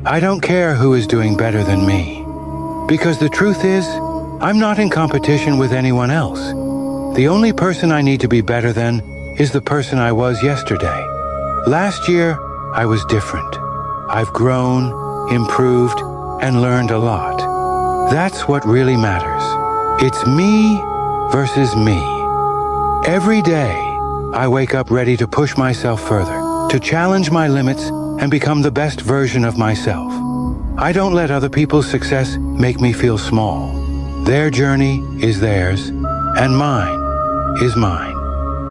I don't care who is doing better than me. Because the truth is, I'm not in competition with anyone else. The only person I need to be better than is the person I was yesterday. Last year, I was different. I've grown, improved, and learned a lot. That's what really matters. It's me versus me. Every day, I wake up ready to push myself further, to challenge my limits and become the best version of myself. I don't let other people's success make me feel small. Their journey is theirs, and mine is mine.